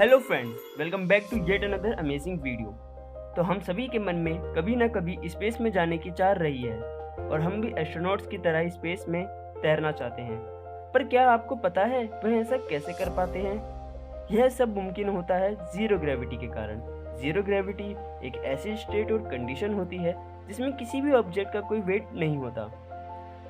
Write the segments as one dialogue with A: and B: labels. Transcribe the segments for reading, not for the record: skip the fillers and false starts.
A: Hello friends, welcome back to yet another amazing video. तो हम सभी के मन में कभी ना कभी स्पेस में जाने की चाह रही है और हम भी एस्ट्रोनॉट्स की तरह स्पेस में तैरना चाहते हैं। पर क्या आपको पता है वह ऐसा कैसे कर पाते हैं? यह सब मुमकिन होता है जीरो ग्रेविटी के कारण। जीरो ग्रेविटी एक ऐसी स्टेट और कंडीशन होती है जिसमें किसी भी ऑब्जेक्ट का कोई वेट नहीं होता।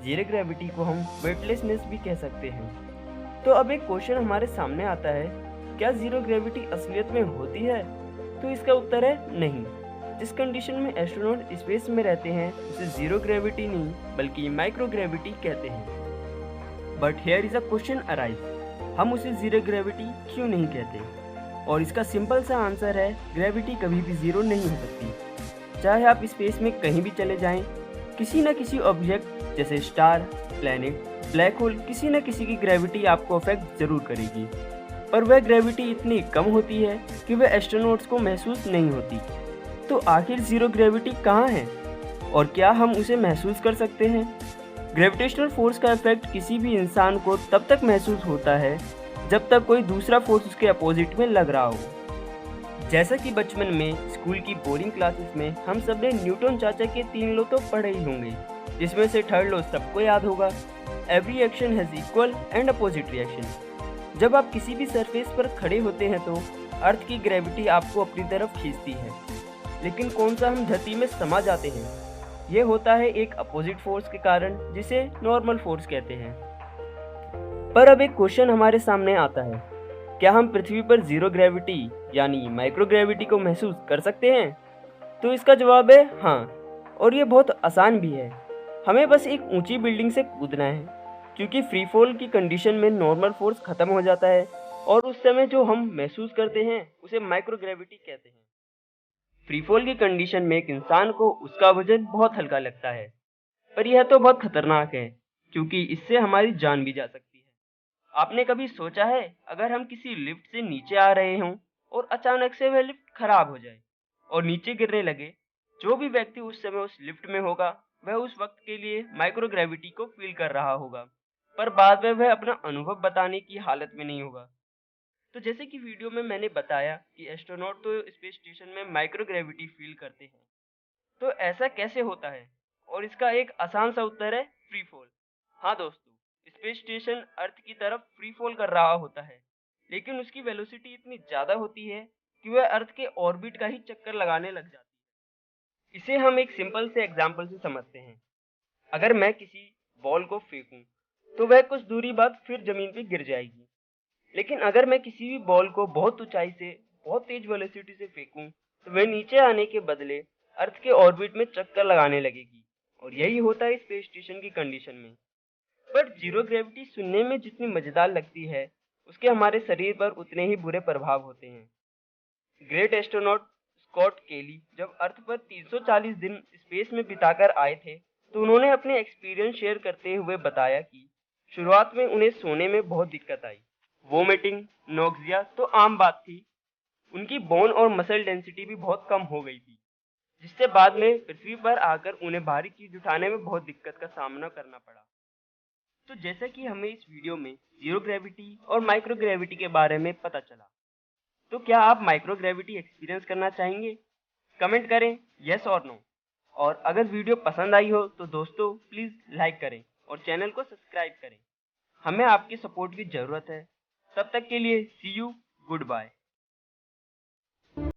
A: जीरो ग्रेविटी को हम वेटलेसनेस भी कह सकते हैं। तो अब एक क्वेश्चन हमारे सामने आता है, क्या जीरो ग्रेविटी असलियत में होती है? तो इसका उत्तर है नहीं। जिस कंडीशन में एस्ट्रोनॉट स्पेस में रहते हैं उसे जीरो ग्रेविटी नहीं बल्कि माइक्रो ग्रेविटी कहते हैं। But here is a question arise, हम उसे जीरो ग्रेविटी क्यों नहीं कहते? और इसका सिंपल सा आंसर है, ग्रेविटी कभी भी जीरो नहीं हो सकती। चाहे आप स्पेस में कहीं भी चले जाएं, किसी न किसी ऑब्जेक्ट जैसे स्टार, प्लैनेट, ब्लैक होल, किसी न किसी की ग्रेविटी आपको अफेक्ट जरूर करेगी। पर वह ग्रेविटी इतनी कम होती है कि वह एस्ट्रोनॉट्स को महसूस नहीं होती। तो आखिर जीरो ग्रेविटी कहाँ है और क्या हम उसे महसूस कर सकते हैं? ग्रेविटेशनल फोर्स का इफेक्ट किसी भी इंसान को तब तक महसूस होता है जब तक कोई दूसरा फोर्स उसके अपोजिट में लग रहा हो। जैसा कि बचपन में स्कूल की बोरिंग क्लासेस में हम सब ने न्यूटन चाचा के 3 लॉ तो पढ़े ही होंगे, जिसमें से थर्ड लॉ सबको याद होगा, every action has equal and opposite reaction. जब आप किसी भी सरफेस पर खड़े होते हैं तो अर्थ की ग्रेविटी आपको अपनी तरफ खींचती है, लेकिन कौन सा हम धरती में समा जाते हैं? यह होता है एक अपोजिट फोर्स के कारण, जिसे नॉर्मल फोर्स कहते हैं। पर अब एक क्वेश्चन हमारे सामने आता है, क्या हम पृथ्वी पर जीरो ग्रेविटी यानी माइक्रो ग्रेविटी को महसूस कर सकते हैं? तो इसका जवाब है हाँ, और ये बहुत आसान भी है। हमें बस एक ऊंची बिल्डिंग से कूदना है, क्योंकि फ्री फॉल की कंडीशन में नॉर्मल फोर्स खत्म हो जाता है और उस समय जो हम महसूस करते हैं उसे माइक्रो ग्रेविटी कहते हैं। फ्री फॉल की कंडीशन में एक इंसान को उसका वजन बहुत हल्का लगता है, पर यह तो बहुत खतरनाक है क्योंकि इससे हमारी जान भी जा सकती है। आपने कभी सोचा है, अगर हम किसी लिफ्ट से नीचे आ रहे हों और अचानक से वह लिफ्ट खराब हो जाए और नीचे गिरने लगे, जो भी व्यक्ति उस समय उस लिफ्ट में होगा वह उस वक्त के लिए माइक्रो ग्रेविटी को फील कर रहा होगा, पर बाद में वह अपना अनुभव बताने की हालत में नहीं होगा। तो जैसे कि वीडियो में मैंने बताया कि एस्ट्रोनॉट तो स्पेस स्टेशन में माइक्रो ग्रेविटी फील करते हैं। तो ऐसा कैसे होता है? और इसका एक आसान सा उत्तर है, फ्री फॉल। हाँ दोस्तों, स्पेस स्टेशन अर्थ की तरफ फ्री फॉल कर रहा होता है, लेकिन उसकी वेलोसिटी इतनी ज्यादा होती है कि वह अर्थ के ऑर्बिट का ही चक्कर लगाने लग जाती है। इसे हम एक सिंपल से एग्जांपल से समझते हैं। अगर मैं किसी बॉल को फेंकूं तो वह कुछ दूरी बाद फिर जमीन पे गिर जाएगी, लेकिन अगर मैं किसी भी बॉल को बहुत ऊंचाई से बहुत तेज वेलोसिटी से फेंकूं तो वह नीचे आने के बदले अर्थ के ऑर्बिट में चक्कर लगाने लगेगी। और यही होता है स्पेस स्टेशन की कंडीशन में। बट जीरो ग्रेविटी सुनने में जितनी मजेदार लगती है, उसके हमारे शरीर पर उतने ही बुरे प्रभाव होते हैं। ग्रेट एस्ट्रोनॉट स्कॉट केली जब अर्थ पर 340 दिन स्पेस में बिताकर आए थे, तो उन्होंने अपने एक्सपीरियंस शेयर करते हुए बताया कि शुरुआत में उन्हें सोने में बहुत दिक्कत आई। वोमिटिंग, नोक्सिया तो आम बात थी। उनकी बोन और मसल डेंसिटी भी बहुत कम हो गई थी, जिससे बाद में पृथ्वी पर आकर उन्हें भारी चीज उठाने में बहुत दिक्कत का सामना करना पड़ा। तो जैसा कि हमें इस वीडियो में जीरो ग्रेविटी और माइक्रो ग्रेविटी के बारे में पता चला, तो क्या आप माइक्रो ग्रेविटी एक्सपीरियंस करना चाहेंगे? कमेंट करें यस और नो। और अगर वीडियो पसंद आई हो तो दोस्तों प्लीज लाइक करें और चैनल को सब्सक्राइब करें। हमें आपकी सपोर्ट की जरूरत है। तब तक के लिए सी यू, गुड बाय।